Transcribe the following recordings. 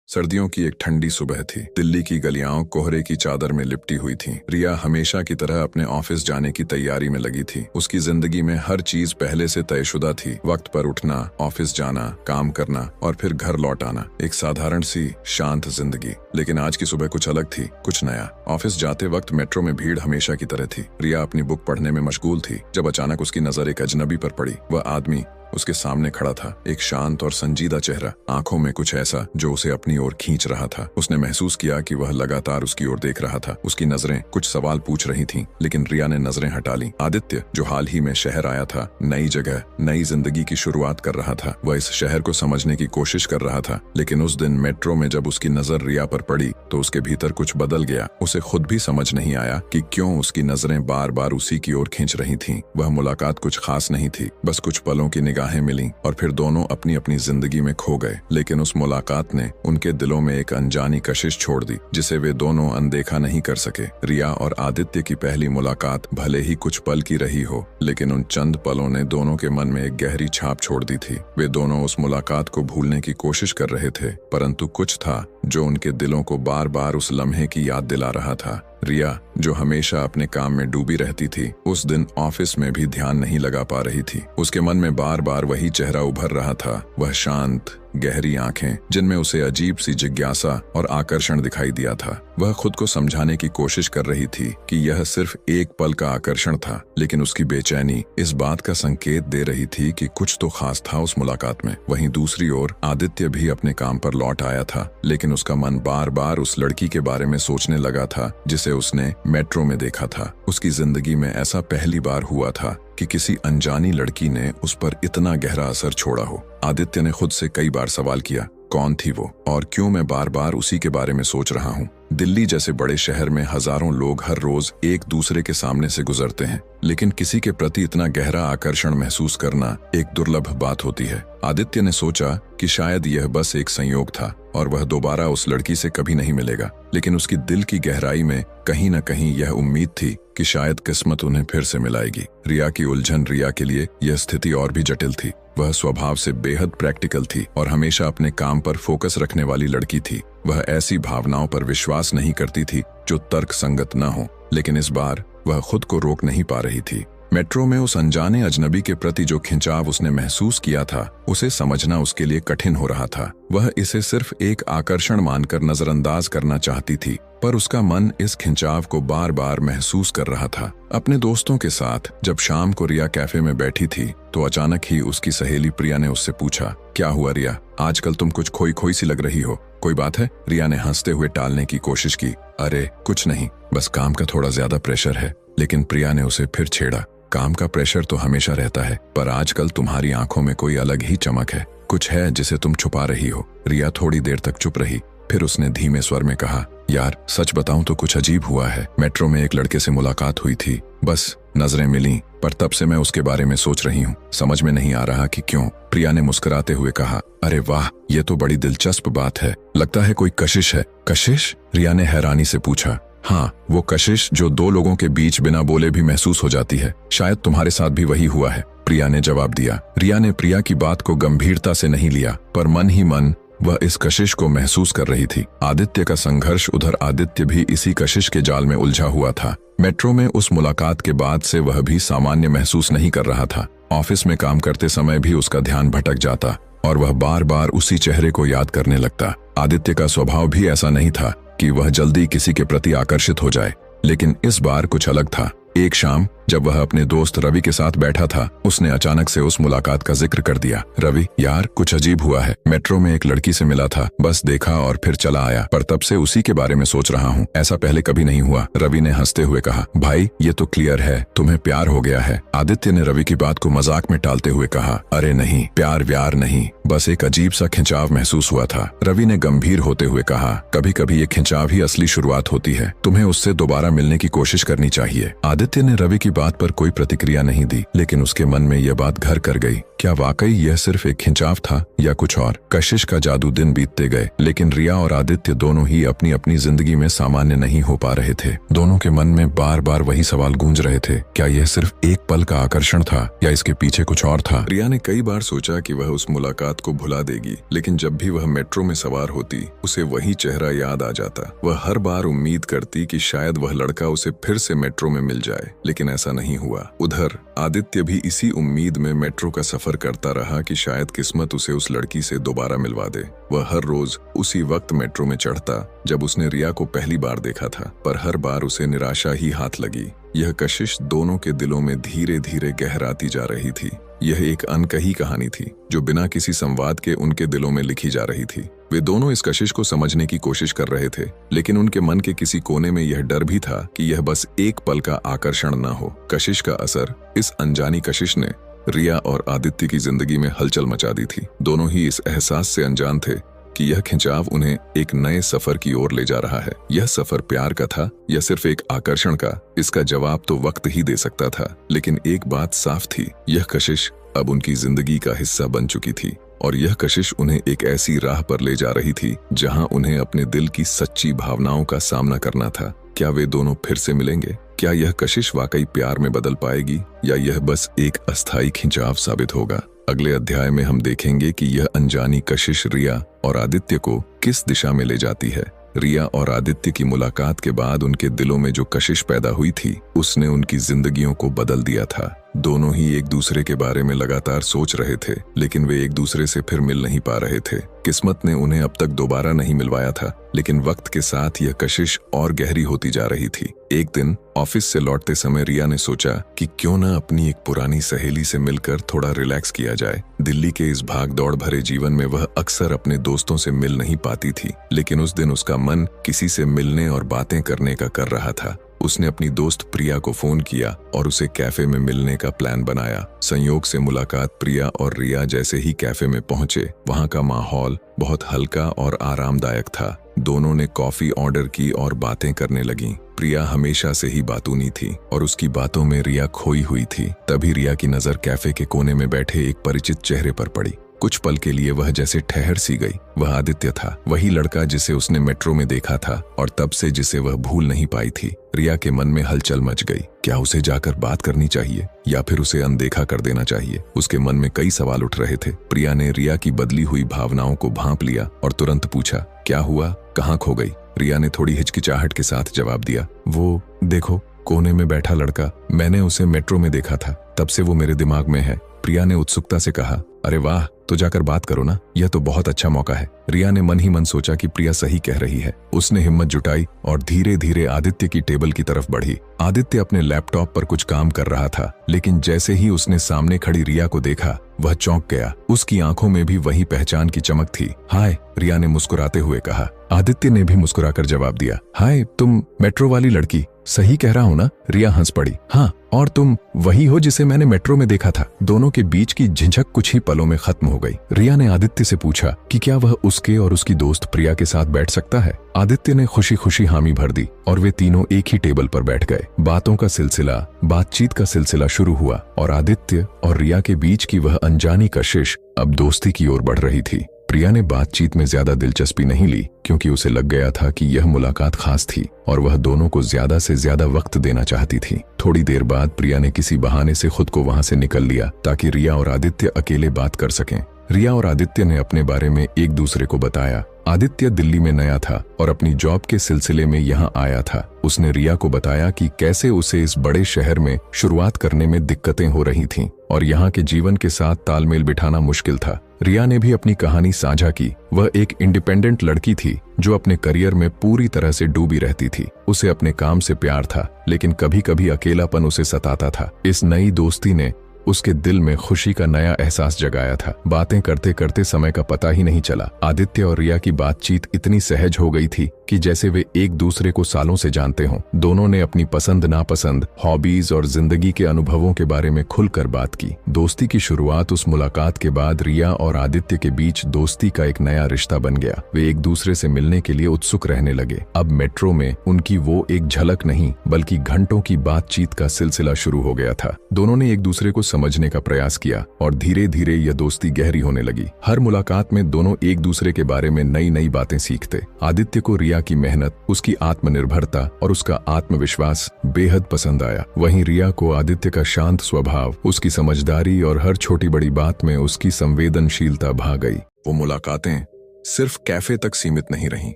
सर्दियों की एक ठंडी सुबह थी। दिल्ली की गलियां कोहरे की चादर में लिपटी हुई थीं। रिया हमेशा की तरह अपने ऑफिस जाने की तैयारी में लगी थी। उसकी जिंदगी में हर चीज पहले से तयशुदा थी। वक्त पर उठना, ऑफिस जाना, काम करना और फिर घर लौट आना। एक साधारण सी शांत जिंदगी। लेकिन आज की सुबह कुछ अलग थी, कुछ नया। ऑफिस जाते वक्त मेट्रो में भीड़ हमेशा की तरह थी। रिया अपनी बुक पढ़ने में मशगूल थी जब अचानक उसकी नजर एक अजनबी पर पड़ी। वह आदमी उसके सामने खड़ा था, एक शांत और संजीदा चेहरा, आंखों में कुछ ऐसा जो उसे अपनी ओर खींच रहा था। उसने महसूस किया कि वह लगातार उसकी ओर देख रहा था। उसकी नजरें कुछ सवाल पूछ रही थीं, लेकिन रिया ने नजरें हटा ली। आदित्य, जो हाल ही में शहर आया था, नई जगह, नई जिंदगी की शुरुआत कर रहा था। वह इस शहर को समझने की कोशिश कर रहा था, लेकिन उस दिन मेट्रो में जब उसकी नजर रिया पर पड़ी तो उसके भीतर कुछ बदल गया। उसे खुद भी समझ नहीं आया कि क्यों उसकी नजरें बार बार उसी की ओर खींच रही थीं। वह मुलाकात कुछ खास नहीं थी, बस कुछ पलों की निगाहें मिली और फिर दोनों अपनी अपनी जिंदगी में खो गए। लेकिन उस मुलाकात ने उनके दिलों में एक अनजानी कशिश छोड़ दी, जिसे वे दोनों अनदेखा नहीं कर सके। रिया और आदित्य की पहली मुलाकात भले ही कुछ पल की रही हो, लेकिन उन चंद पलों ने दोनों के मन में एक गहरी छाप छोड़ दी थी। वे दोनों उस मुलाकात को भूलने की कोशिश कर रहे थे, परंतु कुछ था जो उनके दिलों को बार बार उस लम्हे की याद दिला रहा था। रिया, जो हमेशा अपने काम में डूबी रहती थी, उस दिन ऑफिस में भी ध्यान नहीं लगा पा रही थी। उसके मन में बार बार वही चेहरा उभर रहा था, वह शांत गहरी आंखें जिनमें उसे अजीब सी जिज्ञासा और आकर्षण दिखाई दिया था। वह खुद को समझाने की कोशिश कर रही थी कि यह सिर्फ एक पल का आकर्षण था, लेकिन उसकी बेचैनी इस बात का संकेत दे रही थी कि कुछ तो खास था उस मुलाकात में। वहीं दूसरी ओर आदित्य भी अपने काम पर लौट आया था, लेकिन उसका मन बार बार उस लड़की के बारे में सोचने लगा था जिसे उसने मेट्रो में देखा था। उसकी जिंदगी में ऐसा पहली बार हुआ था कि किसी अनजानी लड़की ने उस पर इतना गहरा असर छोड़ा हो। आदित्य ने खुद से कई बार सवाल किया, कौन थी वो और क्यों मैं बार बार उसी के बारे में सोच रहा हूँ। दिल्ली जैसे बड़े शहर में हजारों लोग हर रोज एक दूसरे के सामने से गुजरते हैं, लेकिन किसी के प्रति इतना गहरा आकर्षण महसूस करना एक दुर्लभ बात होती है। आदित्य ने सोचा कि शायद यह बस एक संयोग था और वह दोबारा उस लड़की से कभी नहीं मिलेगा, लेकिन उसकी दिल की गहराई में कहीं न कहीं यह उम्मीद थी कि शायद किस्मत उन्हें फिर से मिलाएगी। रिया की उलझन रिया के लिए यह स्थिति और भी जटिल थी। वह स्वभाव से बेहद प्रैक्टिकल थी और हमेशा अपने काम पर फोकस रखने वाली लड़की थी। वह ऐसी भावनाओं पर विश्वास नहीं करती थी जो तर्क संगत न हो, लेकिन इस बार वह खुद को रोक नहीं पा रही थी। मेट्रो में उस अनजाने अजनबी के प्रति जो खिंचाव उसने महसूस किया था, उसे समझना उसके लिए कठिन हो रहा था। वह इसे सिर्फ एक आकर्षण मानकर नजरअंदाज करना चाहती थी, पर उसका मन इस खिंचाव को बार बार महसूस कर रहा था। अपने दोस्तों के साथ जब शाम को रिया कैफे में बैठी थी तो अचानक ही उसकी सहेली प्रिया ने उससे पूछा, क्या हुआ रिया, आजकल तुम कुछ खोई खोई सी लग रही हो, कोई बात है? रिया ने हंसते हुए टालने की कोशिश की, अरे कुछ नहीं, बस काम का थोड़ा ज्यादा प्रेशर है। लेकिन प्रिया ने उसे फिर छेड़ा, काम का प्रेशर तो हमेशा रहता है, पर आजकल तुम्हारी आंखों में कोई अलग ही चमक है, कुछ है जिसे तुम छुपा रही हो। रिया थोड़ी देर तक चुप रही, फिर उसने धीमे स्वर में कहा, यार सच बताऊं तो कुछ अजीब हुआ है। मेट्रो में एक लड़के से मुलाकात हुई थी, बस नजरें मिली, पर तब से मैं उसके बारे में सोच रही हूँ, समझ में नहीं आ रहा कि क्यों। प्रिया ने मुस्कुराते हुए कहा, अरे वाह, ये तो बड़ी दिलचस्प बात है, लगता है कोई कशिश है। कशिश? रिया ने हैरानी से पूछा। हाँ, वो कशिश जो दो लोगों के बीच बिना बोले भी महसूस हो जाती है, शायद तुम्हारे साथ भी वही हुआ है, प्रिया ने जवाब दिया। रिया ने प्रिया की बात को गंभीरता से नहीं लिया, पर मन ही मन वह इस कशिश को महसूस कर रही थी। आदित्य का संघर्ष, उधर आदित्य भी इसी कशिश के जाल में उलझा हुआ था। मेट्रो में उस मुलाकात के बाद से वह भी सामान्य महसूस नहीं कर रहा था। ऑफिस में काम करते समय भी उसका ध्यान भटक जाता और वह बार बार उसी चेहरे को याद करने लगता। आदित्य का स्वभाव भी ऐसा नहीं था कि वह जल्दी किसी के प्रति आकर्षित हो जाए, लेकिन इस बार कुछ अलग था। एक शाम जब वह अपने दोस्त रवि के साथ बैठा था, उसने अचानक से उस मुलाकात का जिक्र कर दिया। रवि, यार कुछ अजीब हुआ है, मेट्रो में एक लड़की से मिला था, बस देखा और फिर चला आया, पर तब से उसी के बारे में सोच रहा हूँ, ऐसा पहले कभी नहीं हुआ। रवि ने हंसते हुए कहा, भाई ये तो क्लियर है, तुम्हें प्यार हो गया है। आदित्य ने रवि की बात को मजाक में टालते हुए कहा, अरे नहीं, प्यार व्यार नहीं, बस एक अजीब सा खिंचाव महसूस हुआ था। रवि ने गंभीर होते हुए कहा, कभी कभी ये खिंचाव ही असली शुरुआत होती है, तुम्हें उससे दोबारा मिलने की कोशिश करनी चाहिए। आदित्य आदित्य ने रवि की बात पर कोई प्रतिक्रिया नहीं दी, लेकिन उसके मन में यह बात घर कर गई। क्या वाकई यह सिर्फ एक खिंचाव था या कुछ और? कशिश का जादू दिन बीतते गए, लेकिन रिया और आदित्य दोनों ही अपनी अपनी जिंदगी में सामान्य नहीं हो पा रहे थे। दोनों के मन में बार बार वही सवाल गूंज रहे थे, क्या यह सिर्फ एक पल का आकर्षण था या इसके पीछे कुछ और था? रिया ने कई बार सोचा कि वह उस मुलाकात को भुला देगी, लेकिन जब भी वह मेट्रो में सवार होती उसे वही चेहरा याद आ जाता। वह हर बार उम्मीद करती कि शायद वह लड़का उसे फिर से मेट्रो में मिल जाए, लेकिन ऐसा नहीं हुआ। उधर आदित्य भी इसी उम्मीद में मेट्रो का सफर करता रहा कि शायद किस्मत उसे उस लड़की से दोबारा मिलवा दे। वह हर रोज उसी वक्त मेट्रो में चढ़ता जब उसने रिया को पहली बार देखा था, पर हर बार उसे निराशा ही हाथ लगी। यह कशिश दोनों के दिलों में धीरे धीरे गहराती जा रही थी। यह एक अनकही कहानी थी जो बिना किसी संवाद के उनके दिलों में लिखी जा रही थी। वे दोनों इस कशिश को समझने की कोशिश कर रहे थे, लेकिन उनके मन के किसी कोने में यह डर भी था कि यह बस एक पल का आकर्षण न हो। कशिश का असर, इस अनजानी कशिश ने रिया और आदित्य की जिंदगी में हलचल मचा दी थी। दोनों ही इस एहसास से अनजान थे कि यह खिंचाव उन्हें एक नए सफर की ओर ले जा रहा है। यह सफर प्यार का था या सिर्फ एक आकर्षण का, इसका जवाब तो वक्त ही दे सकता था। लेकिन एक बात साफ थी, यह कशिश अब उनकी जिंदगी का हिस्सा बन चुकी थी, और यह कशिश उन्हें एक ऐसी राह पर ले जा रही थी जहां उन्हें अपने दिल की सच्ची भावनाओं का सामना करना था। क्या वे दोनों फिर से मिलेंगे? क्या यह कशिश वाकई प्यार में बदल पाएगी या यह बस एक अस्थायी खिंचाव साबित होगा? अगले अध्याय में हम देखेंगे कि यह अनजानी कशिश रिया और आदित्य को किस दिशा में ले जाती है। रिया और आदित्य की मुलाकात के बाद उनके दिलों में जो कशिश पैदा हुई थी, उसने उनकी जिंदगियों को बदल दिया था। दोनों ही एक दूसरे के बारे में लगातार सोच रहे थे, लेकिन वे एक दूसरे से फिर मिल नहीं पा रहे थे। किस्मत ने उन्हें अब तक दोबारा नहीं मिलवाया था, लेकिन वक्त के साथ यह कशिश और गहरी होती जा रही थी। एक दिन ऑफिस से लौटते समय रिया ने सोचा कि क्यों न अपनी एक पुरानी सहेली से मिलकर थोड़ा रिलैक्स किया जाए। दिल्ली के इस भाग दौड़ भरे जीवन में वह अक्सर अपने दोस्तों से मिल नहीं पाती थी, लेकिन उस दिन उसका मन किसी से मिलने और बातें करने का कर रहा था। उसने अपनी दोस्त प्रिया को फोन किया और उसे कैफे में मिलने का प्लान बनाया। संयोग से मुलाकात प्रिया और रिया जैसे ही कैफे में पहुंचे, वहां का माहौल बहुत हल्का और आरामदायक था। दोनों ने कॉफी ऑर्डर की और बातें करने लगीं। प्रिया हमेशा से ही बातूनी थी और उसकी बातों में रिया खोई हुई थी। तभी रिया की नजर कैफे के कोने में बैठे एक परिचित चेहरे पर पड़ी। कुछ पल के लिए वह जैसे ठहर सी गई। वह आदित्य था, वही लड़का जिसे उसने मेट्रो में देखा था और तब से जिसे वह भूल नहीं पाई थी। रिया के मन में हलचल मच गई। क्या उसे जाकर बात करनी चाहिए या फिर उसे अनदेखा कर देना चाहिए? उसके मन में कई सवाल उठ रहे थे। प्रिया ने रिया की बदली हुई भावनाओं को भांप लिया और तुरंत पूछा, क्या हुआ, कहाँ खो गई? रिया ने थोड़ी हिचकिचाहट के साथ जवाब दिया, वो देखो कोने में बैठा लड़का, मैंने उसे मेट्रो में देखा था, तब से वो मेरे दिमाग में है। प्रिया ने उत्सुकता से कहा, अरे वाह, तो जाकर बात करो ना, यह तो बहुत अच्छा मौका है। रिया ने मन ही मन सोचा कि प्रिया सही कह रही है। उसने हिम्मत जुटाई और धीरे धीरे आदित्य की टेबल की तरफ बढ़ी। आदित्य अपने लैपटॉप पर कुछ काम कर रहा था, लेकिन जैसे ही उसने सामने खड़ी रिया को देखा, वह चौंक गया। उसकी आंखों में भी वही पहचान की चमक थी। हाय, रिया ने मुस्कुराते हुए कहा। आदित्य ने भी मुस्कुराकर जवाब दिया, हाय, तुम मेट्रो वाली लड़की, सही कह रहा हूं ना? रिया हंस पड़ी। हाँ, और तुम वही हो जिसे मैंने मेट्रो में देखा था। दोनों के बीच की झिझक कुछ ही पलों में खत्म हो गई। रिया ने आदित्य से पूछा कि क्या वह उसके और उसकी दोस्त प्रिया के साथ बैठ सकता है। आदित्य ने खुशी खुशी हामी भर दी और वे तीनों एक ही टेबल पर बैठ गए। बातचीत का सिलसिला शुरू हुआ और आदित्य और रिया के बीच की वह अनजानी कशिश अब दोस्ती की ओर बढ़ रही थी। प्रिया ने बातचीत में ज्यादा दिलचस्पी नहीं ली, क्योंकि उसे लग गया था कि यह मुलाकात खास थी और वह दोनों को ज्यादा से ज्यादा वक्त देना चाहती थी। थोड़ी देर बाद प्रिया ने किसी बहाने से खुद को वहां से निकल लिया ताकि रिया और आदित्य अकेले बात कर सकें। रिया और आदित्य ने अपने बारे में एक दूसरे को बताया। आदित्य दिल्ली में नया था और अपनी जॉब के सिलसिले में यहाँ आया था। उसने रिया को बताया कि कैसे उसे इस बड़े शहर में शुरुआत करने में दिक्कतें हो रही थीं और यहाँ के जीवन के साथ तालमेल बिठाना मुश्किल था। रिया ने भी अपनी कहानी साझा की। वह एक इंडिपेंडेंट लड़की थी जो अपने करियर में पूरी तरह से डूबी रहती थी। उसे अपने काम से प्यार था, लेकिन कभी कभी अकेलापन उसे सताता था। इस नई दोस्ती ने उसके दिल में खुशी का नया एहसास जगाया था। बातें करते करते समय का पता ही नहीं चला। आदित्य और रिया की बातचीत इतनी सहज हो गई थी कि जैसे वे एक दूसरे को सालों से जानते हों। दोनों ने अपनी पसंद नापसंद, हॉबीज और जिंदगी के अनुभवों के बारे में खुलकर बात की। दोस्ती की शुरुआत उस मुलाकात के बाद रिया और आदित्य के बीच दोस्ती का एक नया रिश्ता बन गया। वे एक दूसरे से मिलने के लिए उत्सुक रहने लगे। अब मेट्रो में उनकी वो एक झलक नहीं बल्कि घंटों की बातचीत का सिलसिला शुरू हो गया था। दोनों ने एक दूसरे को समझने का प्रयास किया और धीरे धीरे यह दोस्ती गहरी होने लगी। हर मुलाकात में दोनों एक दूसरे के बारे में नई नई बातें सीखते। आदित्य को रिया की मेहनत, उसकी आत्मनिर्भरता और उसका आत्मविश्वास बेहद पसंद आया। वहीं रिया को आदित्य का शांत स्वभाव, उसकी समझदारी और हर छोटी बड़ी बात में उसकी संवेदनशीलता भा गई। वो मुलाकातें सिर्फ कैफे तक सीमित नहीं रहीं।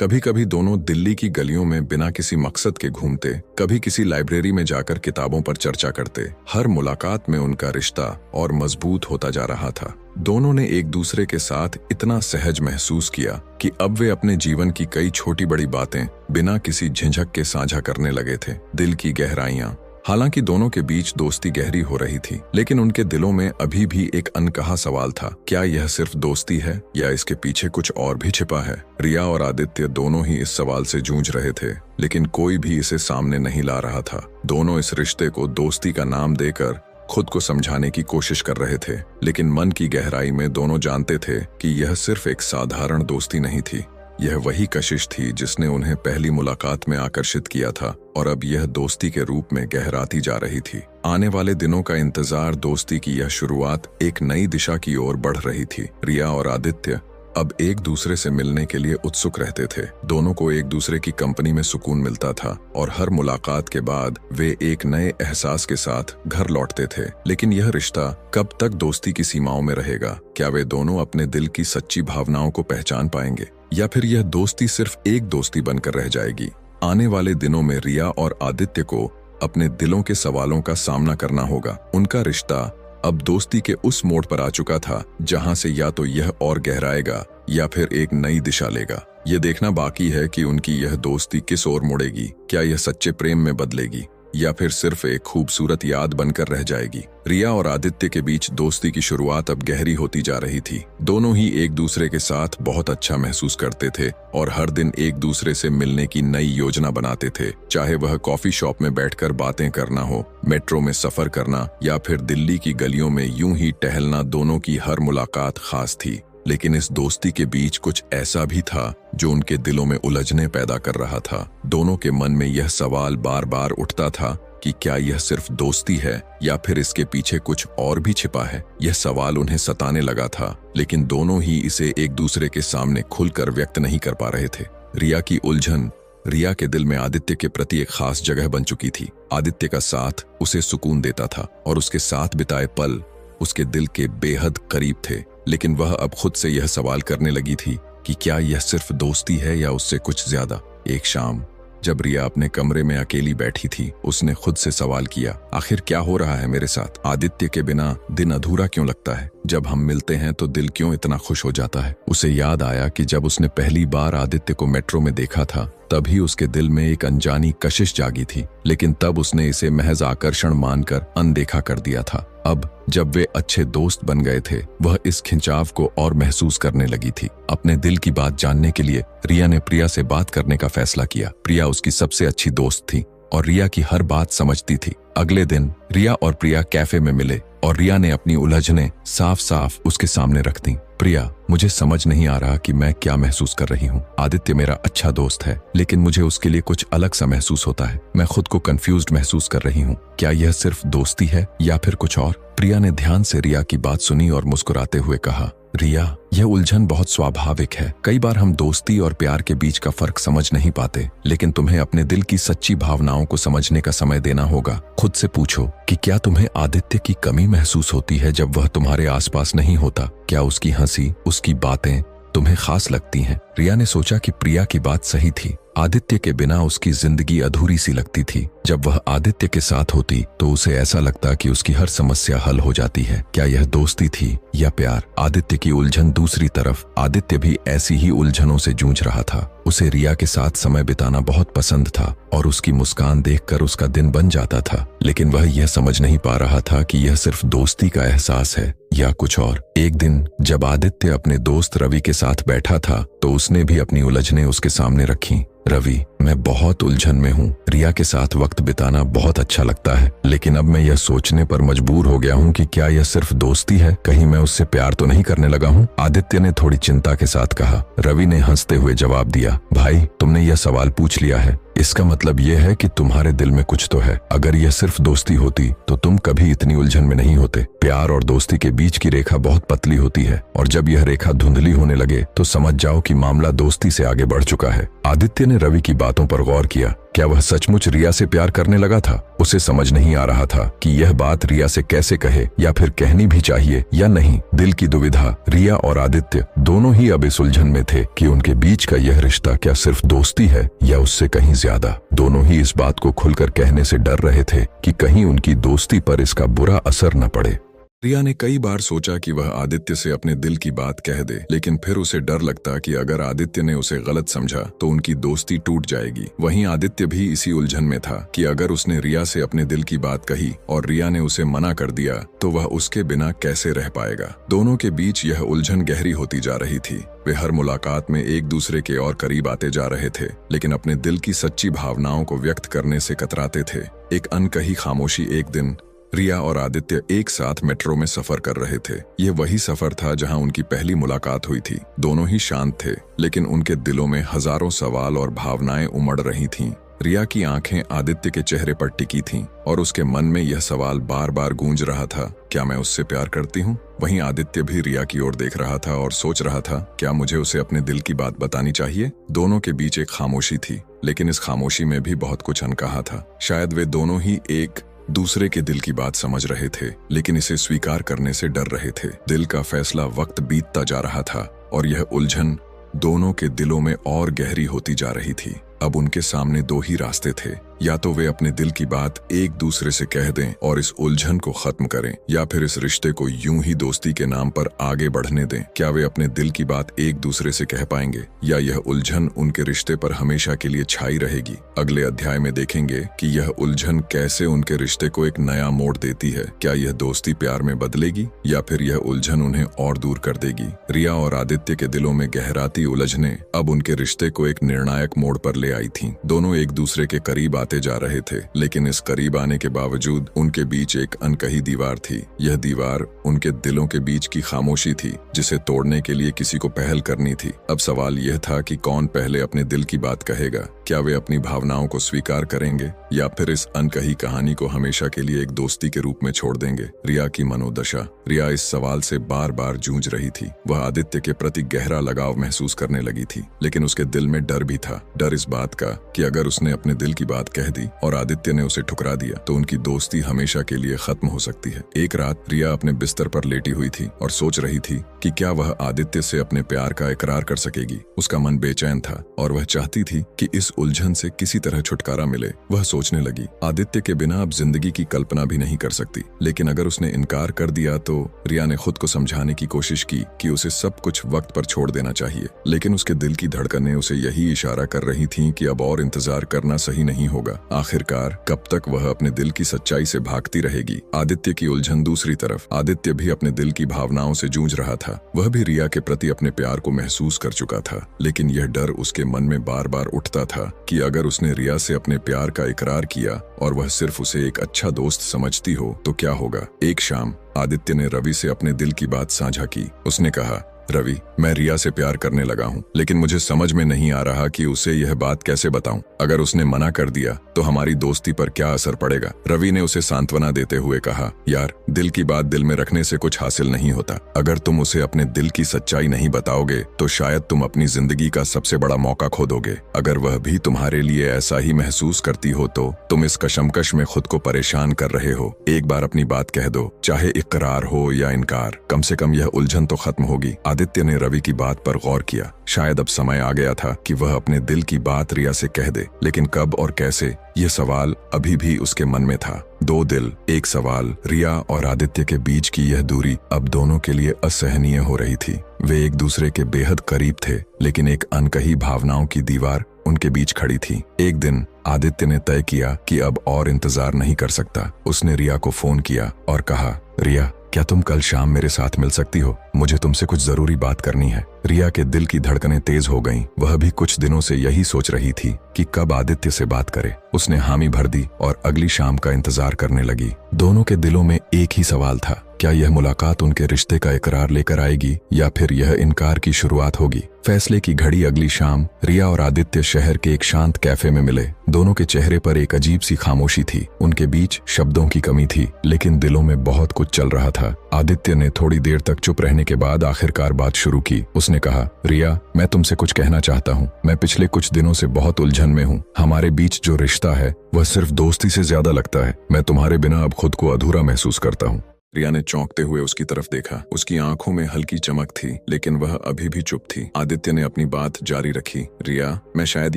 कभी कभी दोनों दिल्ली की गलियों में बिना किसी मकसद के घूमते, कभी किसी लाइब्रेरी में जाकर किताबों पर चर्चा करते। हर मुलाकात में उनका रिश्ता और मजबूत होता जा रहा था। दोनों ने एक दूसरे के साथ इतना सहज महसूस किया कि अब वे अपने जीवन की कई छोटी बड़ी बातें बिना किसी झिझक के साझा करने लगे थे। दिल की गहराइयां। हालांकि दोनों के बीच दोस्ती गहरी हो रही थी, लेकिन उनके दिलों में अभी भी एक अनकहा सवाल था। क्या यह सिर्फ दोस्ती है या इसके पीछे कुछ और भी छिपा है? रिया और आदित्य दोनों ही इस सवाल से जूझ रहे थे, लेकिन कोई भी इसे सामने नहीं ला रहा था। दोनों इस रिश्ते को दोस्ती का नाम देकर खुद को समझाने की कोशिश कर रहे थे, लेकिन मन की गहराई में दोनों जानते थे कि यह सिर्फ एक साधारण दोस्ती नहीं थी। यह वही कशिश थी जिसने उन्हें पहली मुलाकात में आकर्षित किया था और अब यह दोस्ती के रूप में गहराती जा रही थी। आने वाले दिनों का इंतजार, दोस्ती की यह शुरुआत एक नई दिशा की ओर बढ़ रही थी। रिया और आदित्य अब एक दूसरे से मिलने के लिए उत्सुक रहते थे। दोनों को एक दूसरे की कंपनी में सुकून मिलता था और हर मुलाकात के बाद वे एक नए एहसास के साथ घर लौटते थे। लेकिन यह रिश्ता कब तक दोस्ती की सीमाओं में रहेगा? क्या वे दोनों अपने दिल की सच्ची भावनाओं को पहचान पाएंगे या फिर यह दोस्ती सिर्फ एक दोस्ती बनकर रह जाएगी? आने वाले दिनों में रिया और आदित्य को अपने दिलों के सवालों का सामना करना होगा। उनका रिश्ता अब दोस्ती के उस मोड़ पर आ चुका था जहां से या तो यह और गहराएगा या फिर एक नई दिशा लेगा। यह देखना बाकी है कि उनकी यह दोस्ती किस ओर मुड़ेगी। क्या यह सच्चे प्रेम में बदलेगी या फिर सिर्फ एक खूबसूरत याद बनकर रह जाएगी? रिया और आदित्य के बीच दोस्ती की शुरुआत अब गहरी होती जा रही थी। दोनों ही एक दूसरे के साथ बहुत अच्छा महसूस करते थे और हर दिन एक दूसरे से मिलने की नई योजना बनाते थे। चाहे वह कॉफी शॉप में बैठकर बातें करना हो, मेट्रो में सफर करना या फिर दिल्ली की गलियों में यूं ही टहलना, दोनों की हर मुलाकात खास थी। लेकिन इस दोस्ती के बीच कुछ ऐसा भी था जो उनके दिलों में उलझने पैदा कर रहा था। दोनों के मन में यह सवाल बार बार उठता था कि क्या यह सिर्फ दोस्ती है या फिर इसके पीछे कुछ और भी छिपा है। यह सवाल उन्हें सताने लगा था, लेकिन दोनों ही इसे एक दूसरे के सामने खुलकर व्यक्त नहीं कर पा रहे थे। रिया की उलझन रिया के दिल में आदित्य के प्रति एक खास जगह बन चुकी थी। आदित्य का साथ उसे सुकून देता था और उसके साथ बिताए पल उसके दिल के बेहद करीब थे। लेकिन वह अब खुद से यह सवाल करने लगी थी कि क्या यह सिर्फ दोस्ती है या उससे कुछ ज्यादा। एक शाम जब रिया अपने कमरे में अकेली बैठी थी, उसने खुद से सवाल किया, आखिर क्या हो रहा है मेरे साथ? आदित्य के बिना दिन अधूरा क्यों लगता है? जब हम मिलते हैं तो दिल क्यों इतना खुश हो जाता है? उसे याद आया कि जब उसने पहली बार आदित्य को मेट्रो में देखा था, तभी उसके दिल में एक अनजानी कशिश जागी थी, लेकिन तब उसने इसे महज आकर्षण मानकर अनदेखा कर दिया था। अब जब वे अच्छे दोस्त बन गए थे, वह इस खिंचाव को और महसूस करने लगी थी। अपने दिल की बात जानने के लिए रिया ने प्रिया से बात करने का फैसला किया। प्रिया उसकी सबसे अच्छी दोस्त थी और रिया की हर बात समझती थी। अगले दिन रिया और प्रिया कैफे में मिले और रिया ने अपनी उलझनें साफ साफ उसके सामने रख दी। प्रिया, मुझे समझ नहीं आ रहा कि मैं क्या महसूस कर रही हूँ। आदित्य मेरा अच्छा दोस्त है, लेकिन मुझे उसके लिए कुछ अलग सा महसूस होता है। मैं खुद को कंफ्यूज्ड महसूस कर रही हूँ। क्या यह सिर्फ दोस्ती है या फिर कुछ और? प्रिया ने ध्यान से रिया की बात सुनी और मुस्कुराते हुए कहा, रिया, यह उलझन बहुत स्वाभाविक है। कई बार हम दोस्ती और प्यार के बीच का फर्क समझ नहीं पाते, लेकिन तुम्हें अपने दिल की सच्ची भावनाओं को समझने का समय देना होगा। खुद से पूछो कि क्या तुम्हें आदित्य की कमी महसूस होती है जब वह तुम्हारे आसपास नहीं होता? क्या उसकी हंसी, उसकी बातें तुम्हें खास लगती हैं? रिया ने सोचा कि प्रिया की बात सही थी। आदित्य के बिना उसकी जिंदगी अधूरी सी लगती थी। जब वह आदित्य के साथ होती तो उसे ऐसा लगता कि उसकी हर समस्या हल हो जाती है। क्या यह दोस्ती थी या प्यार? आदित्य की उलझन दूसरी तरफ, आदित्य भी ऐसी ही उलझनों से जूझ रहा था। उसे रिया के साथ समय बिताना बहुत पसंद था और उसकी मुस्कान देखकर उसका दिन बन जाता था, लेकिन वह यह समझ नहीं पा रहा था कि यह सिर्फ दोस्ती का एहसास है या कुछ और। एक दिन जब आदित्य अपने दोस्त रवि के साथ बैठा था तो उसने भी अपनी उलझनें उसके सामने रखी। रवि, मैं बहुत उलझन में हूँ। रिया के साथ वक्त बिताना बहुत अच्छा लगता है, लेकिन अब मैं यह सोचने पर मजबूर हो गया हूँ कि क्या यह सिर्फ दोस्ती है, कहीं मैं उससे प्यार तो नहीं करने लगा हूँ। आदित्य ने थोड़ी चिंता के साथ कहा। रवि ने हंसते हुए जवाब दिया, भाई तुमने यह सवाल पूछ लिया है, इसका मतलब यह है कि तुम्हारे दिल में कुछ तो है। अगर यह सिर्फ दोस्ती होती तो तुम कभी इतनी उलझन में नहीं होते। प्यार और दोस्ती के बीच की रेखा बहुत पतली होती है, और जब यह रेखा धुंधली होने लगे तो समझ जाओ कि मामला दोस्ती से आगे बढ़ चुका है। आदित्य ने रवि की बातों पर गौर किया। क्या वह सचमुच रिया से प्यार करने लगा था? उसे समझ नहीं आ रहा था कि यह बात रिया से कैसे कहे, या फिर कहनी भी चाहिए या नहीं। दिल की दुविधा। रिया और आदित्य दोनों ही अब इस उलझन में थे कि उनके बीच का यह रिश्ता क्या सिर्फ दोस्ती है या उससे कहीं ज्यादा। दोनों ही इस बात को खुलकर कहने से डर रहे थे कि कहीं उनकी दोस्ती पर इसका बुरा असर न पड़े। रिया ने कई बार सोचा कि वह आदित्य से अपने दिल की बात कह दे, लेकिन फिर उसे डर लगता कि अगर आदित्य ने उसे गलत समझा तो उनकी दोस्ती टूट जाएगी। वहीं आदित्य भी इसी उलझन में था कि अगर उसने रिया से अपने दिल की बात कही और रिया ने उसे मना कर दिया तो वह उसके बिना कैसे रह पाएगा। दोनों के बीच यह उलझन गहरी होती जा रही थी। वे हर मुलाकात में एक दूसरे के और करीब आते जा रहे थे, लेकिन अपने दिल की सच्ची भावनाओं को व्यक्त करने से कतराते थे। एक अनकही खामोशी। एक दिन रिया और आदित्य एक साथ मेट्रो में सफर कर रहे थे। यह वही सफर था जहां उनकी पहली मुलाकात हुई थी। दोनों ही शांत थे, लेकिन उनके दिलों में हजारों सवाल और भावनाएं उमड़ रही थीं। रिया की आंखें आदित्य के चेहरे पर टिकी थीं और उसके मन में यह सवाल बार बार गूंज रहा था, क्या मैं उससे प्यार करती हूँ? वहीं आदित्य भी रिया की ओर देख रहा था और सोच रहा था, क्या मुझे उसे अपने दिल की बात बतानी चाहिए? दोनों के बीच एक खामोशी थी, लेकिन इस खामोशी में भी बहुत कुछ अनकहा था। शायद वे दोनों ही एक दूसरे के दिल की बात समझ रहे थे, लेकिन इसे स्वीकार करने से डर रहे थे। दिल का फैसला। वक्त बीतता जा रहा था और यह उलझन दोनों के दिलों में और गहरी होती जा रही थी। अब उनके सामने दो ही रास्ते थे, या तो वे अपने दिल की बात एक दूसरे से कह दें और इस उलझन को खत्म करें, या फिर इस रिश्ते को यूं ही दोस्ती के नाम पर आगे बढ़ने दें। क्या वे अपने दिल की बात एक दूसरे से कह पाएंगे, या यह उलझन उनके रिश्ते पर हमेशा के लिए छाई रहेगी? अगले अध्याय में देखेंगे कि यह उलझन कैसे उनके रिश्ते को एक नया मोड़ देती है। क्या यह दोस्ती प्यार में बदलेगी, या फिर यह उलझन उन्हें और दूर कर देगी? रिया और आदित्य के दिलों में गहराती उलझने अब उनके रिश्ते को एक निर्णायक मोड़ पर ले आई थीं। दोनों एक दूसरे के करीब आते जा रहे थे, लेकिन इस करीब आने के बावजूद उनके बीच एक अनकही दीवार थी। यह दीवार उनके दिलों के बीच की खामोशी थी, जिसे तोड़ने के लिए किसी को पहल करनी थी। अब सवाल यह था कि कौन पहले अपने दिल की बात कहेगा। क्या वे अपनी भावनाओं को स्वीकार करेंगे, या फिर इस अनकही कहानी को हमेशा के लिए एक दोस्ती के रूप में छोड़ देंगे? रिया की मनोदशा। रिया इस सवाल से बार बार जूझ रही थी। वह आदित्य के प्रति गहरा लगाव महसूस करने लगी थी, लेकिन उसके दिल में डर भी था। डर इस बात का कि अगर उसने अपने दिल की बात कह दी और आदित्य ने उसे ठुकरा दिया तो उनकी दोस्ती हमेशा के लिए खत्म हो सकती है। एक रात रिया अपने बिस्तर पर लेटी हुई थी और सोच रही थी कि क्या वह आदित्य से अपने प्यार का इकरार कर सकेगी। उसका मन बेचैन था और वह चाहती थी कि इस उलझन से किसी तरह छुटकारा मिले। वह सोचने लगी, आदित्य के बिना अब जिंदगी की कल्पना भी नहीं कर सकती। लेकिन अगर उसने इनकार कर दिया तो? रिया ने खुद को समझाने की कोशिश की कि उसे सब कुछ वक्त पर छोड़ देना चाहिए, लेकिन उसके दिल की धड़कनें उसे यही इशारा कर रही थीं कि अब और इंतजार करना सही नहीं होगा। आखिरकार कब तक वह अपने दिल की सच्चाई से भागती रहेगी? आदित्य की उलझन। दूसरी तरफ आदित्य भी अपने दिल की भावनाओं से जूझ रहा था। वह भी रिया के प्रति अपने प्यार को महसूस कर चुका था, लेकिन यह डर उसके मन में बार बार उठता था कि अगर उसने रिया से अपने प्यार का इकरार किया और वह सिर्फ उसे एक अच्छा दोस्त समझती हो तो क्या होगा? एक शाम आदित्य ने रवि से अपने दिल की बात साझा की। उसने कहा, रवि, मैं रिया से प्यार करने लगा हूँ, लेकिन मुझे समझ में नहीं आ रहा कि उसे यह बात कैसे बताऊं। अगर उसने मना कर दिया तो हमारी दोस्ती पर क्या असर पड़ेगा? रवि ने उसे सांत्वना देते हुए कहा, यार, दिल की बात दिल में रखने से कुछ हासिल नहीं होता। अगर तुम उसे अपने दिल की सच्चाई नहीं बताओगे तो शायद तुम अपनी जिंदगी का सबसे बड़ा मौका खो दोगे। अगर वह भी तुम्हारे लिए ऐसा ही महसूस करती हो तो तुम इस कशमकश में खुद को परेशान कर रहे हो। एक बार अपनी बात कह दो, चाहे इकरार हो या इनकार, कम से कम यह उलझन तो खत्म होगी। आदित्य ने रवि की बात पर गौर किया। शायद अब समय आ गया था कि वह अपने दिल की बात रिया से कह दे, लेकिन कब और कैसे, यह सवाल अभी भी उसके मन में था। दो दिल, एक सवाल। रिया और आदित्य के बीच की यह दूरी अब दोनों के लिए असहनीय हो रही थी। वे एक दूसरे के बेहद करीब थे, लेकिन एक अनकही भावनाओं की दीवार उनके बीच खड़ी थी। एक दिन आदित्य ने तय किया कि अब और इंतजार नहीं कर सकता। उसने रिया को फोन किया और कहा, रिया, क्या तुम कल शाम मेरे साथ मिल सकती हो? मुझे तुमसे कुछ जरूरी बात करनी है। रिया के दिल की धड़कनें तेज हो गईं। वह भी कुछ दिनों से यही सोच रही थी कि कब आदित्य से बात करे। उसने हामी भर दी और अगली शाम का इंतजार करने लगी। दोनों के दिलों में एक ही सवाल था, क्या यह मुलाकात उनके रिश्ते का इकरार लेकर आएगी या फिर यह इनकार की शुरुआत होगी? फैसले की घड़ी अगली शाम रिया और आदित्य शहर के एक शांत कैफे में मिले। दोनों के चेहरे पर एक अजीब सी खामोशी थी। उनके बीच शब्दों की कमी थी, लेकिन दिलों में बहुत कुछ चल रहा था। आदित्य ने थोड़ी देर तक चुप रहने के बाद आखिरकार बात शुरू की। उसने कहा, रिया, मैं तुमसे कुछ कहना चाहता हूँ। मैं पिछले कुछ दिनों से बहुत उलझन में हूँ। हमारे बीच जो रिश्ता है वह सिर्फ दोस्ती से ज्यादा लगता है। मैं तुम्हारे बिना अब खुद को अधूरा महसूस करता हूँ। रिया ने चौंकते हुए उसकी तरफ देखा। उसकी आंखों में हल्की चमक थी, लेकिन वह अभी भी चुप थी। आदित्य ने अपनी बात जारी रखी। रिया, मैं शायद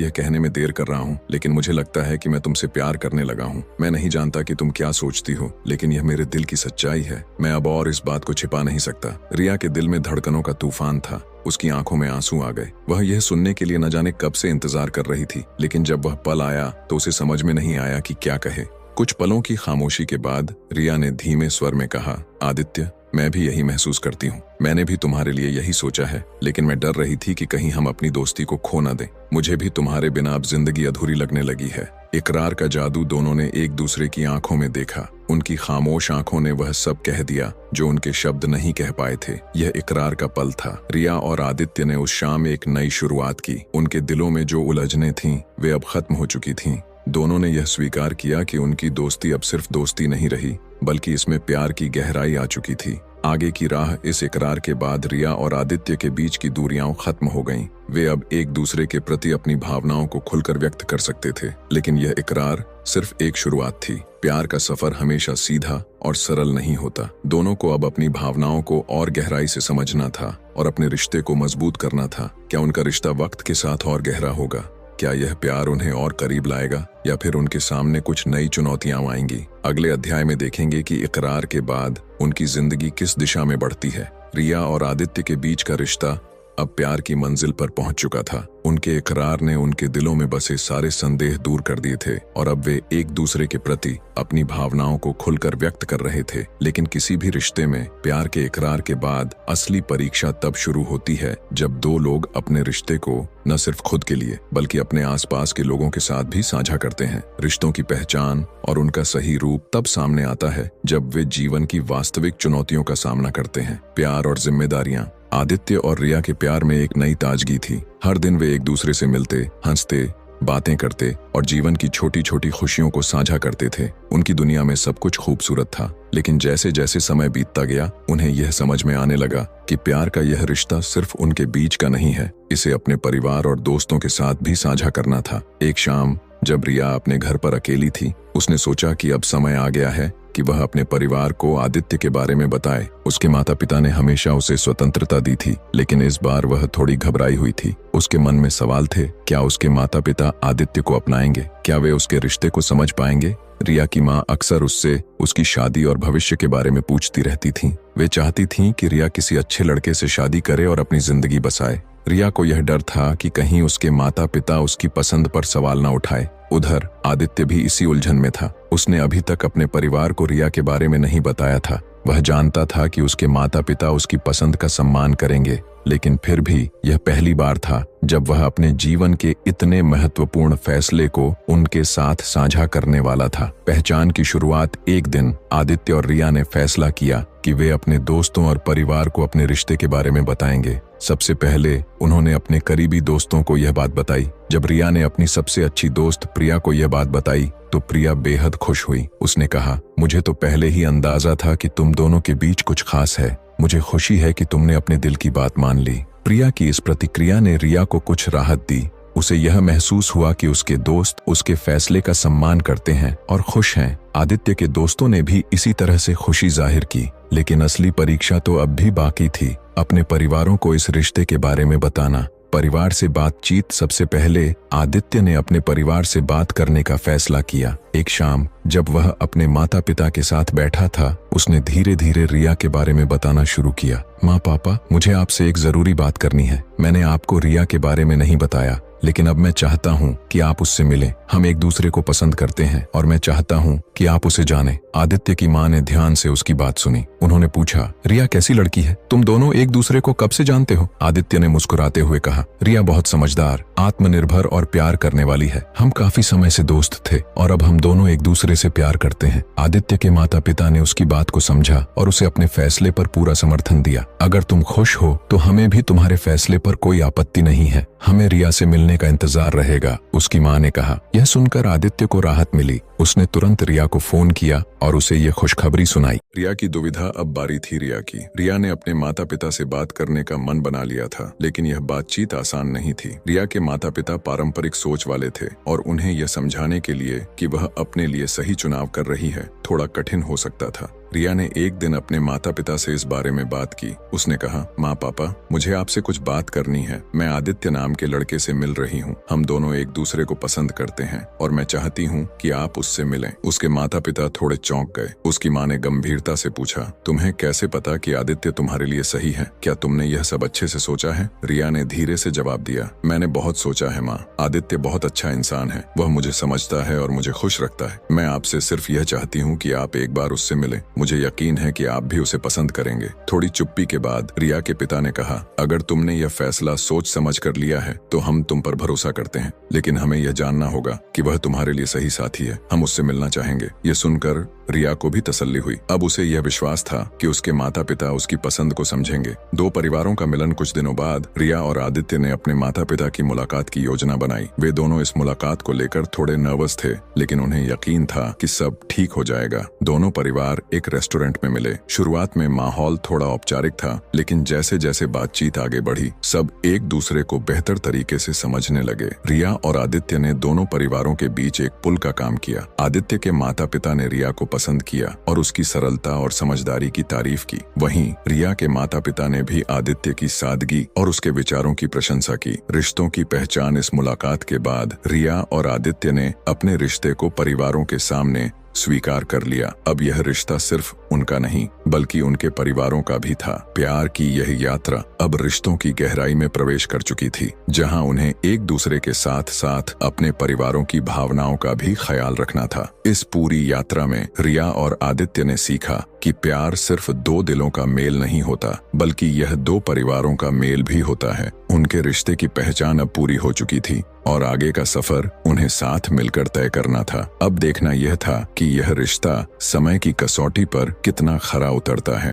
यह कहने में देर कर रहा हूँ, लेकिन मुझे लगता है कि मैं तुमसे प्यार करने लगा हूँ। मैं नहीं जानता कि तुम क्या सोचती हो, लेकिन यह मेरे दिल की सच्चाई है। मैं अब और इस बात को छिपा नहीं सकता। रिया के दिल में धड़कनों का तूफान था। उसकी आंखों में आंसू आ गए। वह यह सुनने के लिए न जाने कब से इंतजार कर रही थी, लेकिन जब वह पल आया तो उसे समझ में नहीं आया कि क्या कहे। कुछ पलों की खामोशी के बाद रिया ने धीमे स्वर में कहा, आदित्य, मैं भी यही महसूस करती हूँ। मैंने भी तुम्हारे लिए यही सोचा है, लेकिन मैं डर रही थी कि कहीं हम अपनी दोस्ती को खो न दें। मुझे भी तुम्हारे बिना अब जिंदगी अधूरी लगने लगी है। इकरार का जादू। दोनों ने एक दूसरे की आंखों में देखा। उनकी खामोश आंखों ने वह सब कह दिया जो उनके शब्द नहीं कह पाए थे। यह इकरार का पल था। रिया और आदित्य ने उस शाम एक नई शुरुआत की। उनके दिलों में जो उलझनें थीं, वे अब खत्म हो चुकी थीं। दोनों ने यह स्वीकार किया कि उनकी दोस्ती अब सिर्फ दोस्ती नहीं रही, बल्कि इसमें प्यार की गहराई आ चुकी थी। आगे की राह। इस इकरार के बाद रिया और आदित्य के बीच की दूरियां खत्म हो गईं। वे अब एक दूसरे के प्रति अपनी भावनाओं को खुलकर व्यक्त कर सकते थे, लेकिन यह इकरार सिर्फ एक शुरुआत थी। प्यार का सफर हमेशा सीधा और सरल नहीं होता। दोनों को अब अपनी भावनाओं को और गहराई से समझना था और अपने रिश्ते को मजबूत करना था। क्या उनका रिश्ता वक्त के साथ और गहरा होगा? क्या यह प्यार उन्हें और करीब लाएगा या फिर उनके सामने कुछ नई चुनौतियां आएंगी? अगले अध्याय में देखेंगे कि इकरार के बाद उनकी जिंदगी किस दिशा में बढ़ती है। रिया और आदित्य के बीच का रिश्ता अब प्यार की मंजिल पर पहुंच चुका था। उनके इकरार ने उनके दिलों में बसे सारे संदेह दूर कर दिए थे और अब वे एक दूसरे के प्रति अपनी भावनाओं को खुलकर व्यक्त कर रहे थे। लेकिन किसी भी रिश्ते में प्यार के इकरार के बाद असली परीक्षा तब शुरू होती है जब दो लोग अपने रिश्ते को न सिर्फ खुद के लिए बल्कि अपने आसपास के लोगों के साथ भी साझा करते हैं। रिश्तों की पहचान और उनका सही रूप तब सामने आता है जब वे जीवन की वास्तविक चुनौतियों का सामना करते हैं। प्यार और जिम्मेदारियां। आदित्य और रिया के प्यार में एक नई ताजगी थी। हर दिन वे एक दूसरे से मिलते, हंसते, बातें करते और जीवन की छोटी छोटी खुशियों को साझा करते थे। उनकी दुनिया में सब कुछ खूबसूरत था, लेकिन जैसे जैसे समय बीतता गया उन्हें यह समझ में आने लगा कि प्यार का यह रिश्ता सिर्फ उनके बीच का नहीं है, इसे अपने परिवार और दोस्तों के साथ भी साझा करना था। एक शाम जब रिया अपने घर पर अकेली थी, उसने सोचा कि अब समय आ गया है कि वह अपने परिवार को आदित्य के बारे में बताए। उसके माता पिता ने हमेशा उसे स्वतंत्रता दी थी, लेकिन इस बार वह थोड़ी घबराई हुई थी। उसके मन में सवाल थे, क्या उसके माता पिता आदित्य को अपनाएंगे? क्या वे उसके रिश्ते को समझ पाएंगे? रिया की माँ अक्सर उससे उसकी शादी और भविष्य के बारे में पूछती रहती थीं। वे चाहती थीं कि रिया किसी अच्छे लड़के से शादी करे और अपनी जिंदगी बसाए। रिया को यह डर था कि कहीं उसके माता पिता उसकी पसंद पर सवाल न उठाए। उधर आदित्य भी इसी उलझन में था। उसने अभी तक अपने परिवार को रिया के बारे में नहीं बताया था। वह जानता था कि उसके माता पिता उसकी पसंद का सम्मान करेंगे, लेकिन फिर भी यह पहली बार था जब वह अपने जीवन के इतने महत्वपूर्ण फैसले को उनके साथ साझा करने वाला था। पहचान की शुरुआत। एक दिन आदित्य और रिया ने फैसला किया कि वे अपने दोस्तों और परिवार को अपने रिश्ते के बारे में बताएंगे। सबसे पहले उन्होंने अपने करीबी दोस्तों को यह बात बताई। जब रिया ने अपनी सबसे अच्छी दोस्त प्रिया को यह बात बताई तो प्रिया बेहद खुश हुई। उसने कहा, मुझे तो पहले ही अंदाजा था कि तुम दोनों के बीच कुछ खास है। मुझे खुशी है कि तुमने अपने दिल की बात मान ली। प्रिया की इस प्रतिक्रिया ने रिया को कुछ राहत दी। उसे यह महसूस हुआ कि उसके दोस्त उसके फैसले का सम्मान करते हैं और खुश हैं। आदित्य के दोस्तों ने भी इसी तरह से खुशी जाहिर की, लेकिन असली परीक्षा तो अब भी बाकी थी। अपने परिवारों को इस रिश्ते के बारे में बताना। परिवार से बातचीत। सबसे पहले आदित्य ने अपने परिवार से बात करने का फैसला किया। एक शाम जब वह अपने माता पिता के साथ बैठा था, उसने धीरे धीरे रिया के बारे में बताना शुरू किया। माँ पापा, मुझे आपसे एक जरूरी बात करनी है। मैंने आपको रिया के बारे में नहीं बताया, लेकिन अब मैं चाहता हूँ कि आप उससे मिलें। हम एक दूसरे को पसंद करते हैं और मैं चाहता हूँ कि आप उसे जानें। आदित्य की माँ ने ध्यान से उसकी बात सुनी। उन्होंने पूछा, रिया कैसी लड़की है? तुम दोनों एक दूसरे को कब से जानते हो? आदित्य ने मुस्कुराते हुए कहा, रिया बहुत समझदार, आत्मनिर्भर और प्यार करने वाली है। हम काफी समय से दोस्त थे और अब हम दोनों एक दूसरे से प्यार करते हैं। आदित्य के माता पिता ने उसकी बात को समझा और उसे अपने फैसले पर पूरा समर्थन दिया। अगर तुम खुश हो तो हमें भी तुम्हारे फैसले पर कोई आपत्ति नहीं है। हमें रिया से मिलने का इंतजार रहेगा, उसकी माँ ने कहा। यह सुनकर आदित्य को राहत मिली। उसने तुरंत रिया को फोन किया और उसे ये खुशखबरी सुनाई। रिया की दुविधा अब बारी थी रिया की। रिया ने अपने माता पिता से बात करने का मन बना लिया था, लेकिन यह बातचीत आसान नहीं थी। रिया के माता पिता पारंपरिक सोच वाले थे और उन्हें यह समझाने के लिए कि वह अपने लिए सही चुनाव कर रही है, थोड़ा कठिन हो सकता था। रिया ने एक दिन अपने माता पिता से इस बारे में बात की। उसने कहा, माँ पापा, मुझे आपसे कुछ बात करनी है। मैं आदित्य नाम के लड़के से मिल रही हूँ। हम दोनों एक दूसरे को पसंद करते हैं और मैं चाहती हूँ कि आप उससे मिलें। उसके माता पिता थोड़े चौंक गए। उसकी माँ ने गंभीरता से पूछा, तुम्हें कैसे पता कि आदित्य तुम्हारे लिए सही है? क्या तुमने यह सब अच्छे से सोचा है? रिया ने धीरे से जवाब दिया, मैंने बहुत सोचा है माँ। आदित्य बहुत अच्छा इंसान है। वह मुझे समझता है और मुझे खुश रखता है। मैं आपसे सिर्फ यह चाहती हूँ कि आप एक बार उससे मिलें। मुझे यकीन है कि आप भी उसे पसंद करेंगे। थोड़ी चुप्पी के बाद रिया के पिता ने कहा, अगर तुमने यह फैसला सोच समझ कर लिया है तो हम तुम पर भरोसा करते हैं, लेकिन हमें यह जानना होगा कि वह तुम्हारे लिए सही साथी है। हम उससे मिलना चाहेंगे। यह सुनकर रिया को भी तसल्ली हुई। अब उसे यह विश्वास था कि उसके माता पिता उसकी पसंद को समझेंगे। दो परिवारों का मिलन कुछ दिनों बाद रिया और आदित्य ने अपने माता पिता की मुलाकात की योजना बनाई। वे दोनों इस मुलाकात को लेकर थोड़े नर्वस थे, लेकिन उन्हें यकीन था कि सब ठीक हो जाएगा। दोनों परिवार एक रेस्टोरेंट में मिले। शुरुआत में माहौल थोड़ा औपचारिक था, लेकिन जैसे जैसे बातचीत आगे बढ़ी, सब एक दूसरे को बेहतर तरीके से समझने लगे। रिया और आदित्य ने दोनों परिवारों के बीच एक पुल का काम किया। आदित्य के माता पिता ने रिया को पसंद किया और उसकी सरलता और समझदारी की तारीफ की। वहीं रिया के माता पिता ने भी आदित्य की सादगी और उसके विचारों की प्रशंसा की। रिश्तों की पहचान इस मुलाकात के बाद रिया और आदित्य ने अपने रिश्ते को परिवारों के सामने स्वीकार कर लिया। अब यह रिश्ता सिर्फ उनका नहीं बल्कि उनके परिवारों का भी था। प्यार की यह यात्रा अब रिश्तों की गहराई में प्रवेश कर चुकी थी, जहां उन्हें एक दूसरे के साथ साथ अपने परिवारों की भावनाओं का भी ख्याल रखना था। इस पूरी यात्रा में रिया और आदित्य ने सीखा कि प्यार सिर्फ दो दिलों का मेल नहीं होता, बल्कि यह दो परिवारों का मेल भी होता है। उनके रिश्ते की पहचान अब पूरी हो चुकी थी और आगे का सफर उन्हें साथ मिलकर तय करना था। अब देखना यह था कि यह रिश्ता समय की कसौटी पर कितना खरा उतरता है।